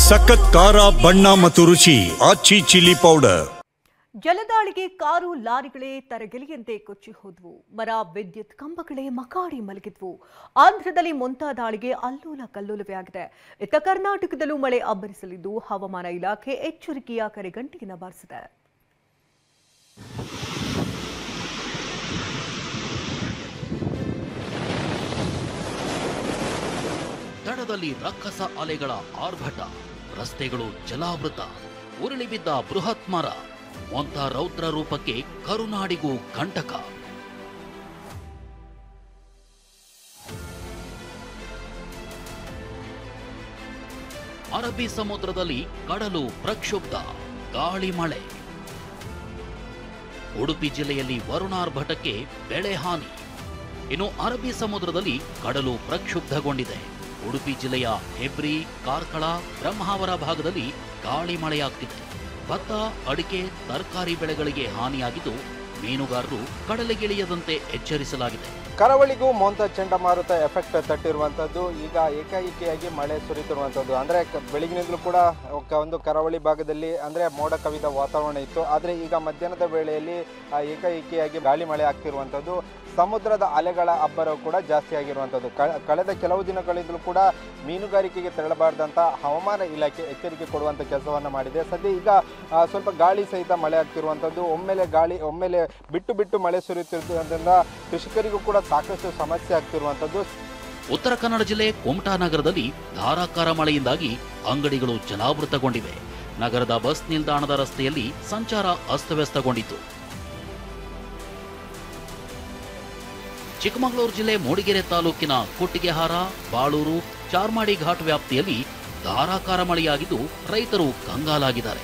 ಸಖತ್ ಖಾರ ಬಣ್ಣ ಮತ್ತು ರುಚಿ ಆಚಿ ಚಿಲ್ಲಿ ಪೌಡರ್. ಜಲದಾಳಿಗೆ ಕಾರು ಲಾರಿಗಳೇ ತರಗೆಲೆಯಂತೆ ಕೊಚ್ಚಿ ಹೋದವು. ಮರ ವಿದ್ಯುತ್ ಕಂಬಗಳೇ ಮಕಾಡಿ ಮಲಗಿದ್ವು. ಆಂಧ್ರದಲ್ಲಿ ಮೊಂತಾ ದಾಳಿಗೆ ಅಲ್ಲೋಲ ಕಲ್ಲೋಲವೇ ಆಗಿದೆ. ಇತ್ತ ಕರ್ನಾಟಕದಲ್ಲೂ ಮಳೆ ಅಬ್ಬರಿಸಲಿದ್ದು ಹವಾಮಾನ ಇಲಾಖೆ ಎಚ್ಚರಿಕೆಯ ಕರೆಗಂಟೆಯನ್ನು ಬಾರಿಸಿದೆ. ದಡದಲ್ಲಿ ರಕ್ಕಸ ಅಲೆಗಳ ಆರ್ಭಟ, ರಸ್ತೆಗಳು ಜಲಾವೃತ, ಉರುಳಿ ಬಿದ್ದ ಬೃಹತ್ ಮರ, ಮೊಂತಾ ರೌದ್ರ ರೂಪಕ್ಕೆ ಕರುನಾಡಿಗೂ ಕಂಟಕ. ಅರಬ್ಬಿ ಸಮುದ್ರದಲ್ಲಿ ಕಡಲು ಪ್ರಕ್ಷುಬ್ಧ, ಗಾಳಿ ಮಳೆ. ಉಡುಪಿ ಜಿಲ್ಲೆಯಲ್ಲಿ ವರುಣಾರ್ಭಟಕ್ಕೆ ಬೆಳೆ ಹಾನಿ. ಇನ್ನು ಅರಬ್ಬಿ ಸಮುದ್ರದಲ್ಲಿ ಕಡಲು ಪ್ರಕ್ಷುಬ್ಧಗೊಂಡಿದೆ. ಉಡುಪಿ ಜಿಲ್ಲೆಯ ಹೆಬ್ರಿ, ಕಾರ್ಕಳ, ಬ್ರಹ್ಮಾವರ ಭಾಗದಲ್ಲಿ ಗಾಳಿ ಮಳೆಯಾಗ್ತಿದೆ. ಭತ್ತ, ಅಡಿಕೆ, ತರಕಾರಿ ಬೆಳೆಗಳಿಗೆ ಹಾನಿಯಾಗಿದ್ದು ಮೀನುಗಾರರು ಕಡಲಿಗಿಳಿಯದಂತೆ ಎಚ್ಚರಿಸಲಾಗಿದೆ. ಕರಾವಳಿಗೂ ಮೊಂತಾ ಚಂಡಮಾರುತ ಎಫೆಕ್ಟ್ ತಟ್ಟಿರುವಂಥದ್ದು. ಈಗ ಏಕಾಏಕಿಯಾಗಿ ಮಳೆ ಸುರಿತಿರುವಂಥದ್ದು. ಅಂದರೆ ಬೆಳಗಿನಿಂದಲೂ ಕೂಡ ಒಂದು ಕರಾವಳಿ ಭಾಗದಲ್ಲಿ ಅಂದರೆ ಮೋಡ ಕವಿದ ವಾತಾವರಣ ಇತ್ತು. ಆದರೆ ಈಗ ಮಧ್ಯಾಹ್ನದ ವೇಳೆಯಲ್ಲಿ ಏಕಾಏಕಿಯಾಗಿ ಗಾಳಿ ಮಳೆ ಆಗ್ತಿರುವಂಥದ್ದು. ಸಮುದ್ರದ ಅಲೆಗಳ ಅಬ್ಬರವು ಕೂಡ ಜಾಸ್ತಿ ಆಗಿರುವಂಥದ್ದು. ಕಳೆದ ಕೆಲವು ದಿನಗಳಿಂದಲೂ ಕೂಡ ಮೀನುಗಾರಿಕೆಗೆ ತೆರಳಬಾರ್ದಂಥ ಹವಾಮಾನ ಇಲಾಖೆ ಎಚ್ಚರಿಕೆ ಕೊಡುವಂಥ ಕೆಲಸವನ್ನು ಮಾಡಿದೆ. ಸದ್ಯ ಈಗ ಸ್ವಲ್ಪ ಗಾಳಿ ಸಹಿತ ಮಳೆ ಆಗ್ತಿರುವಂಥದ್ದು. ಒಮ್ಮೆಲೆ ಬಿಟ್ಟು ಮಳೆ ಸುರಿಯುತ್ತಿರುವುದರಿಂದ ಕೃಷಿಕರಿಗೂ ಕೂಡ ಸಾಕಷ್ಟು ಸಮಸ್ಯೆ ಆಗ್ತಿರುವಂಥದ್ದು. ಉತ್ತರ ಕನ್ನಡ ಜಿಲ್ಲೆ ಕುಮಟಾ ನಗರದಲ್ಲಿ ಧಾರಾಕಾರ ಮಳೆಯಿಂದಾಗಿ ಅಂಗಡಿಗಳು ಜಲಾವೃತಗೊಂಡಿವೆ. ನಗರದ ಬಸ್ ನಿಲ್ದಾಣದ ರಸ್ತೆಯಲ್ಲಿ ಸಂಚಾರ ಅಸ್ತವ್ಯಸ್ತಗೊಂಡಿತು. ಚಿಕ್ಕಮಗಳೂರು ಜಿಲ್ಲೆ ಮೂಡಿಗೆರೆ ತಾಲೂಕಿನ ಕೊಟ್ಟಿಗೆಹಾರ, ಬಾಳೂರು, ಚಾರ್ಮಾಡಿ ಘಾಟ್ ವ್ಯಾಪ್ತಿಯಲ್ಲಿ ಧಾರಾಕಾರ ಮಳೆಯಾಗಿದ್ದು ರೈತರು ಕಂಗಾಲಾಗಿದ್ದಾರೆ.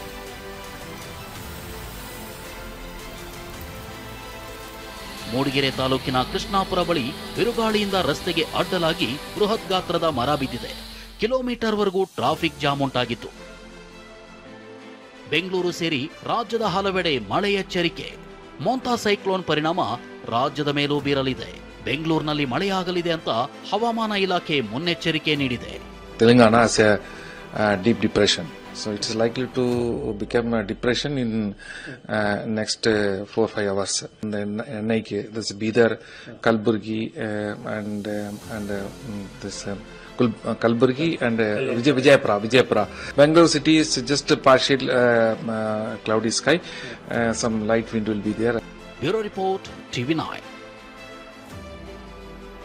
ಮೂಡಿಗೆರೆ ತಾಲೂಕಿನ ಕೃಷ್ಣಾಪುರ ಬಳಿ ಬಿರುಗಾಳಿಯಿಂದ ರಸ್ತೆಗೆ ಅಡ್ಡಲಾಗಿ ಬೃಹತ್ ಗಾತ್ರದ ಮರ ಬಿದ್ದಿದೆ. ಕಿಲೋಮೀಟರ್ವರೆಗೂ ಟ್ರಾಫಿಕ್ ಜಾಮ್ ಉಂಟಾಗಿತ್ತು. ಬೆಂಗಳೂರು ಸೇರಿ ರಾಜ್ಯದ ಹಲವೆಡೆ ಮಳೆ ಎಚ್ಚರಿಕೆ. ಮೊಂತಾ ಸೈಕ್ಲೋನ್ ಪರಿಣಾಮ ರಾಜ್ಯದ ಮೇಲೂ ಬೀರಲಿದೆ. ಬೆಂಗಳೂರಿನಲ್ಲಿ ಮಳೆಯಾಗಲಿದೆ ಅಂತ ಹವಾಮಾನ ಇಲಾಖೆ ಮುನ್ನೆಚ್ಚರಿಕೆ ನೀಡಿದೆ. Telangana has a deep depression, so it is likely to become a depression in next 4-5 hours. NIK, this Bidar, Kalburgi and this Kalburgi and Vijayapura. Bangalore city is just a partial cloudy sky. Some light wind will be there. Bureau report, TV9.